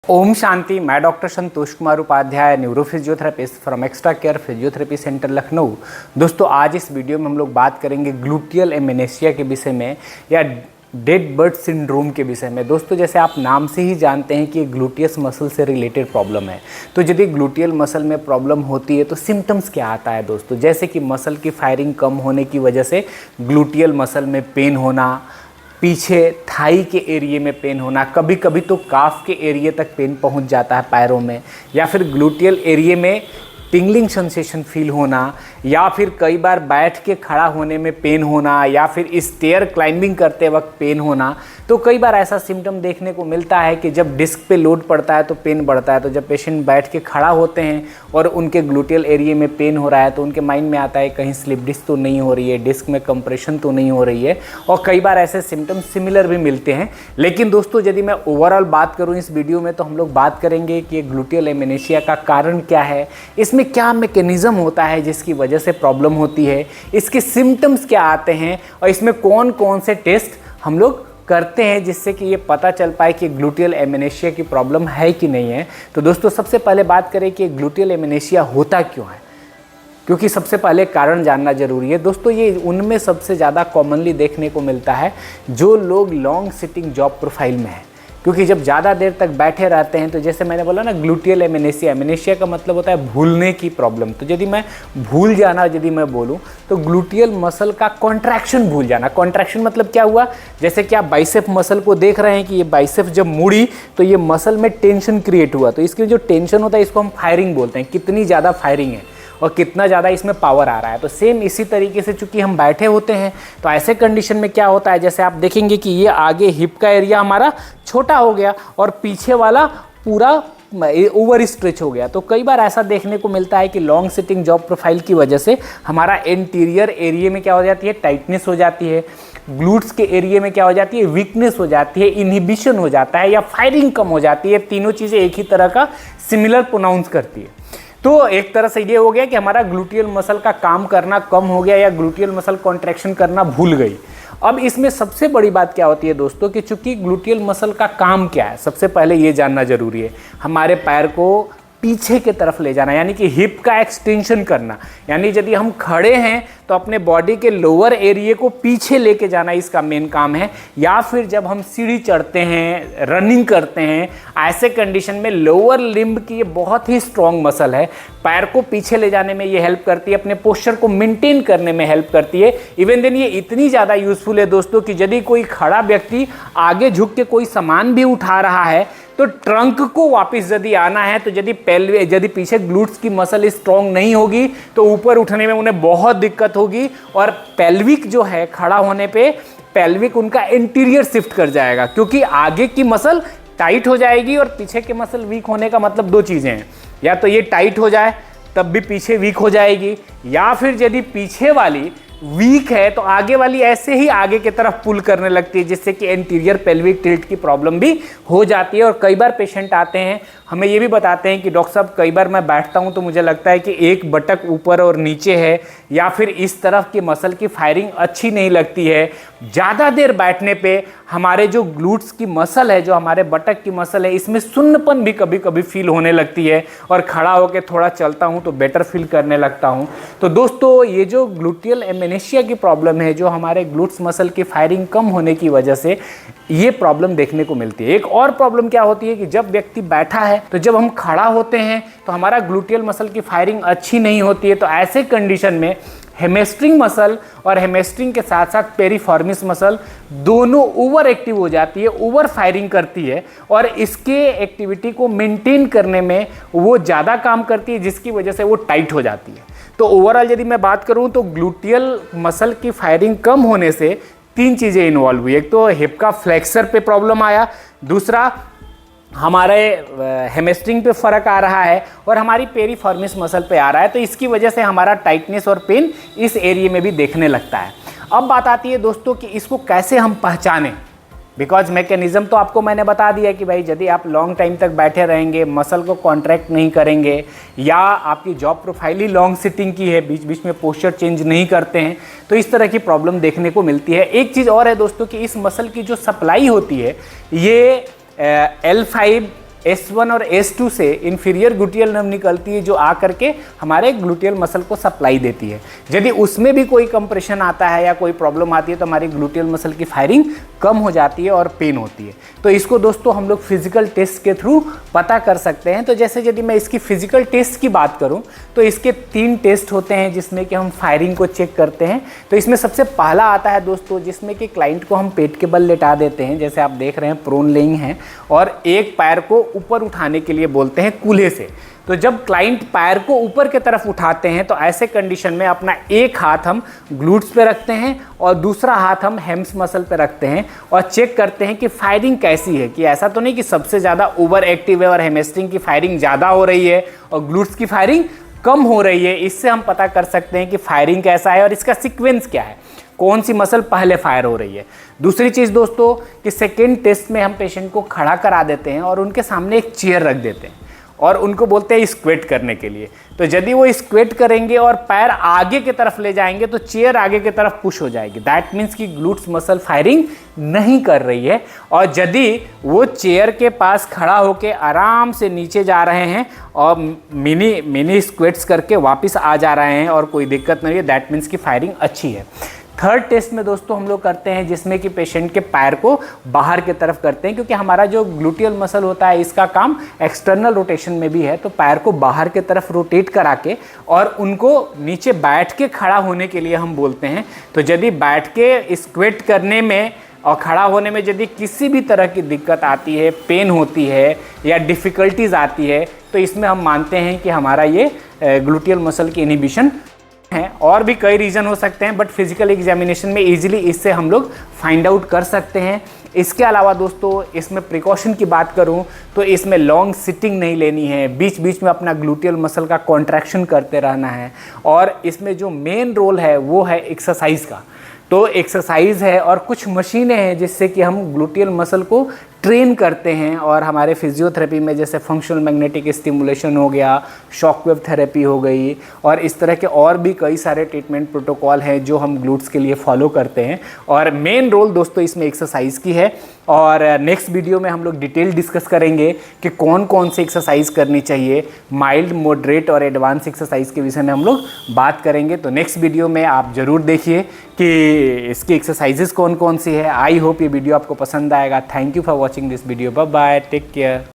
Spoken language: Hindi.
ओम शांति। मैं doctor Santosh Kumar Upadhyay, neuro physiotherapist from extra care physiotherapy centre Lucknow. दोस्तों, आज इस वीडियो में हम लोग बात करेंगे ग्लूटियल एमेनेशिया के विषय में या डेड बर्ड सिंड्रोम के विषय में। दोस्तों, जैसे आप नाम से ही जानते हैं कि ग्लूटियस मसल से रिलेटेड प्रॉब्लम है, तो यदि ग्लूटियल मसल में प्रॉब्लम होती है तो सिम्टम्स क्या आता है दोस्तों? जैसे कि मसल की फायरिंग कम होने की वजह से ग्लूटियल मसल में पेन होना, पीछे थाई के एरिया में पेन होना, कभी कभी तो काफ के एरिया तक पेन पहुंच जाता है पैरों में, या फिर ग्लूटियल एरिया में टिंगलिंग सेंसेशन फील होना, या फिर कई बार बैठ के खड़ा होने में पेन होना, या फिर स्टेयर क्लाइंबिंग करते वक्त पेन होना। तो कई बार ऐसा सिम्टम देखने को मिलता है कि जब डिस्क पे लोड पड़ता है तो पेन बढ़ता है। तो जब पेशेंट बैठ के खड़ा होते हैं और उनके ग्लूटियल एरिया में पेन हो रहा है तो उनके माइंड में आता है कहीं स्लिप डिस्क तो नहीं हो रही है, डिस्क में कंप्रेशन तो नहीं हो रही है, और कई बार ऐसे सिम्टम सिमिलर भी मिलते हैं। लेकिन दोस्तों, यदि मैं ओवरऑल बात करूँ इस वीडियो में, तो हम लोग बात करेंगे कि ग्लूटियल एमेनेशिया का कारण क्या है, इसमें क्या मैकेनिज्म होता है जिसकी वजह से प्रॉब्लम होती है, इसके सिम्टम्स क्या आते हैं, और इसमें कौन कौन से टेस्ट हम लोग करते हैं जिससे कि ये पता चल पाए कि ग्लूटियल एमेनेशिया की प्रॉब्लम है कि नहीं है। तो दोस्तों, सबसे पहले बात करें कि ग्लूटियल एमेनेशिया होता क्यों है, क्योंकि सबसे पहले कारण जानना जरूरी है। दोस्तों, ये उनमें सबसे ज़्यादा कॉमनली देखने को मिलता है जो लोग लॉन्ग सिटिंग जॉब प्रोफाइल में है, क्योंकि जब ज़्यादा देर तक बैठे रहते हैं तो जैसे मैंने बोला ना, ग्लूटियल एमेनेशिया, एमेनेशिया का मतलब होता है भूलने की प्रॉब्लम। तो यदि मैं भूल जाना, यदि मैं बोलूँ तो ग्लूटियल मसल का कॉन्ट्रैक्शन भूल जाना। कॉन्ट्रैक्शन मतलब क्या हुआ, जैसे कि आप बाइसेप मसल को देख रहे हैं कि ये बाइसेप जब मुड़ी तो ये मसल में टेंशन क्रिएट हुआ, तो इसकी जो टेंशन होता है इसको हम फायरिंग बोलते हैं, कितनी ज़्यादा फायरिंग है और कितना ज़्यादा इसमें पावर आ रहा है। तो सेम इसी तरीके से चूंकि हम बैठे होते हैं तो ऐसे कंडीशन में क्या होता है, जैसे आप देखेंगे कि ये आगे हिप का एरिया हमारा छोटा हो गया और पीछे वाला पूरा ओवर स्ट्रेच हो गया। तो कई बार ऐसा देखने को मिलता है कि लॉन्ग सिटिंग जॉब प्रोफाइल की वजह से हमारा इंटीरियर एरिया में क्या हो जाती है, टाइटनेस हो जाती है, ग्लूट्स के एरिया में क्या हो जाती है, वीकनेस हो जाती है, इनहिबिशन हो जाता है, या फायरिंग कम हो जाती है। तीनों चीज़ें एक ही तरह का सिमिलर प्रोनाउंस करती है। तो एक तरह से ये हो गया कि हमारा ग्लूटियल मसल का काम करना कम हो गया या ग्लूटियल मसल कॉन्ट्रैक्शन करना भूल गई। अब इसमें सबसे बड़ी बात क्या होती है दोस्तों कि चूंकि ग्लूटियल मसल का काम क्या है, सबसे पहले ये जानना जरूरी है। हमारे पैर को पीछे की तरफ ले जाना, यानी कि हिप का एक्सटेंशन करना, यानी यदि हम खड़े हैं तो अपने बॉडी के लोअर एरिया को पीछे लेके जाना, इसका मेन काम है। या फिर जब हम सीढ़ी चढ़ते हैं, रनिंग करते हैं, ऐसे कंडीशन में लोअर लिम्ब की ये बहुत ही स्ट्रॉन्ग मसल है, पैर को पीछे ले जाने में ये हेल्प करती है, अपने पोस्चर को मेंटेन करने में हेल्प करती है। इवन देन ये इतनी ज़्यादा यूजफुल है दोस्तों कि यदि कोई खड़ा व्यक्ति आगे झुक के कोई सामान भी उठा रहा है तो ट्रंक को वापस यदि आना है, तो यदि पीछे ग्लूट्स की मसल स्ट्रॉन्ग नहीं होगी तो ऊपर उठने में उन्हें बहुत दिक्कत होगी, और पेल्विक जो है, खड़ा होने पे पेल्विक उनका इंटीरियर शिफ्ट कर जाएगा, क्योंकि आगे की मसल टाइट हो जाएगी और पीछे के मसल वीक होने का मतलब दो चीज़ें हैं, या तो ये टाइट हो जाए तब भी पीछे वीक हो जाएगी, या फिर यदि पीछे वाली वीक है तो आगे वाली ऐसे ही आगे की तरफ पुल करने लगती है, जिससे कि एंटीरियर पेल्विक टिल्ट की प्रॉब्लम भी हो जाती है। और कई बार पेशेंट आते हैं, हमें ये भी बताते हैं कि डॉक्टर साहब कई बार मैं बैठता हूँ तो मुझे लगता है कि एक बटक ऊपर और नीचे है, या फिर इस तरफ की मसल की फायरिंग अच्छी नहीं लगती है। ज़्यादा देर बैठने पे हमारे जो ग्लूट्स की मसल है, जो हमारे बटक की मसल है, इसमें सुन्नपन भी कभी कभी फील होने लगती है, और खड़ा होकर थोड़ा चलता हूँ तो बेटर फील करने लगता हूँ। तो दोस्तों, ये जो ग्लूटियल एमेनेशिया की प्रॉब्लम है, जो हमारे ग्लूट्स मसल की फायरिंग कम होने की वजह से ये प्रॉब्लम देखने को मिलती है। एक और प्रॉब्लम क्या होती है कि जब व्यक्ति बैठा है तो जब हम खड़ा होते हैं तो हमारा ग्लूटियल मसल की फायरिंग अच्छी नहीं होती है। तो ऐसे कंडीशन में हेमस्ट्रिंग मसल और हेमस्ट्रिंग के साथ साथ पेरिफॉर्मिस मसल दोनों ओवर एक्टिव हो जाती है, ओवर फायरिंग करती है, और इसके एक्टिविटी को मेंटेन करने में वो ज़्यादा काम करती है, जिसकी वजह से वो टाइट हो जाती है। तो ओवरऑल यदि मैं बात करूं तो ग्लूटियल मसल की फायरिंग कम होने से तीन चीज़ें इन्वॉल्व हुई। एक तो हिप का फ्लेक्सर पे प्रॉब्लम आया, दूसरा हमारे हेमस्ट्रिंग पे फ़र्क आ रहा है, और हमारी पेरिफॉर्मिस मसल पे आ रहा है। तो इसकी वजह से हमारा टाइटनेस और पेन इस एरिया में भी देखने लगता है। अब बात आती है दोस्तों कि इसको कैसे हम पहचानें, बिकॉज मैकेनिज्म तो आपको मैंने बता दिया कि भाई यदि आप लॉन्ग टाइम तक बैठे रहेंगे, मसल को कॉन्ट्रैक्ट नहीं करेंगे, या आपकी जॉब प्रोफाइल ही लॉन्ग सिटिंग की है, बीच बीच में पोस्चर चेंज नहीं करते हैं, तो इस तरह की प्रॉब्लम देखने को मिलती है। एक चीज़ और है दोस्तों कि इस मसल की जो सप्लाई होती है, ये L5 S1 और S2 से इंफीरियर ग्लूटियल नर्व निकलती है जो आकर के हमारे ग्लूटियल मसल को सप्लाई देती है। यदि उसमें भी कोई कंप्रेशन आता है या कोई प्रॉब्लम आती है तो हमारी ग्लूटियल मसल की फायरिंग कम हो जाती है और पेन होती है। तो इसको दोस्तों हम लोग फिजिकल टेस्ट के थ्रू पता कर सकते हैं। तो जैसे यदि मैं इसकी फिजिकल टेस्ट की बात करूं तो इसके 3 टेस्ट होते हैं जिसमें कि हम फायरिंग को चेक करते हैं। तो इसमें सबसे पहला आता है दोस्तों जिसमें कि क्लाइंट को हम पेट के बल लेटा देते हैं, जैसे आप देख रहे हैं प्रोन लेइंग है, और एक पैर को ऊपर उठाने के लिए बोलते हैं कूल्हे से। तो जब क्लाइंट पैर को ऊपर की तरफ उठाते हैं तो ऐसे कंडीशन में अपना एक हाथ हम ग्लूट्स पे रखते हैं और दूसरा हाथ हम हेम्स मसल पे रखते हैं और चेक करते हैं कि फायरिंग कैसी है, कि ऐसा तो नहीं कि सबसे ज़्यादा ओवर एक्टिव है और हेमस्ट्रिंग की फायरिंग ज़्यादा हो रही है और ग्लूट्स की फायरिंग कम हो रही है। इससे हम पता कर सकते हैं कि फायरिंग कैसा है और इसका सीक्वेंस क्या है, कौन सी मसल पहले फायर हो रही है। दूसरी चीज़ दोस्तों कि सेकेंड टेस्ट में हम पेशेंट को खड़ा करा देते हैं और उनके सामने एक चेयर रख देते हैं और उनको बोलते हैं स्क्वेट करने के लिए। तो यदि वो स्क्वेट करेंगे और पैर आगे की तरफ ले जाएंगे तो चेयर आगे की तरफ पुश हो जाएगी। दैट मीन्स कि ग्लूट्स मसल फायरिंग नहीं कर रही है। और यदि वो चेयर के पास खड़ा होकर आराम से नीचे जा रहे हैं और मिनी स्क्वेट्स करके वापस आ जा रहे हैं और कोई दिक्कत नहीं है, दैट मीन्स कि फायरिंग अच्छी है। थर्ड टेस्ट में दोस्तों हम लोग करते हैं जिसमें कि पेशेंट के पैर को बाहर की तरफ करते हैं, क्योंकि हमारा जो ग्लूटियल मसल होता है इसका काम एक्सटर्नल रोटेशन में भी है। तो पैर को बाहर की तरफ रोटेट करा के और उनको नीचे बैठ के खड़ा होने के लिए हम बोलते हैं। तो यदि बैठ के स्क्वेट करने में और खड़ा होने में यदि किसी भी तरह की दिक्कत आती है, पेन होती है या डिफ़िकल्टीज आती है, तो इसमें हम मानते हैं कि हमारा ये ग्लूटियल मसल की इनहिबिशन है। और भी कई रीज़न हो सकते हैं बट फिजिकल एग्जामिनेशन में इजीली इससे हम लोग फाइंड आउट कर सकते हैं। इसके अलावा दोस्तों इसमें प्रिकॉशन की बात करूं तो इसमें लॉन्ग सिटिंग नहीं लेनी है, बीच बीच में अपना ग्लूटियल मसल का कॉन्ट्रैक्शन करते रहना है। और इसमें जो मेन रोल है वो है एक्सरसाइज का। तो एक्सरसाइज है और कुछ मशीनें हैं जिससे कि हम ग्लूटियल मसल को ट्रेन करते हैं। और हमारे फिजियोथेरेपी में जैसे फंक्शनल मैग्नेटिक स्टिमुलेशन हो गया, शॉकवेव थेरेपी हो गई, और इस तरह के और भी कई सारे ट्रीटमेंट प्रोटोकॉल हैं जो हम ग्लूट्स के लिए फॉलो करते हैं। और मेन रोल दोस्तों इसमें एक्सरसाइज की है। और नेक्स्ट वीडियो में हम लोग डिटेल डिस्कस करेंगे कि कौन कौन सी एक्सरसाइज करनी चाहिए, माइल्ड, मॉडरेट और एडवांस एक्सरसाइज के विषय में हम लोग बात करेंगे। तो नेक्स्ट वीडियो में आप ज़रूर देखिए कि इसकी एक्सरसाइजेस कौन कौन सी है। आई होप ये वीडियो आपको पसंद आएगा। Thank you for watching this video. Bye bye, take care.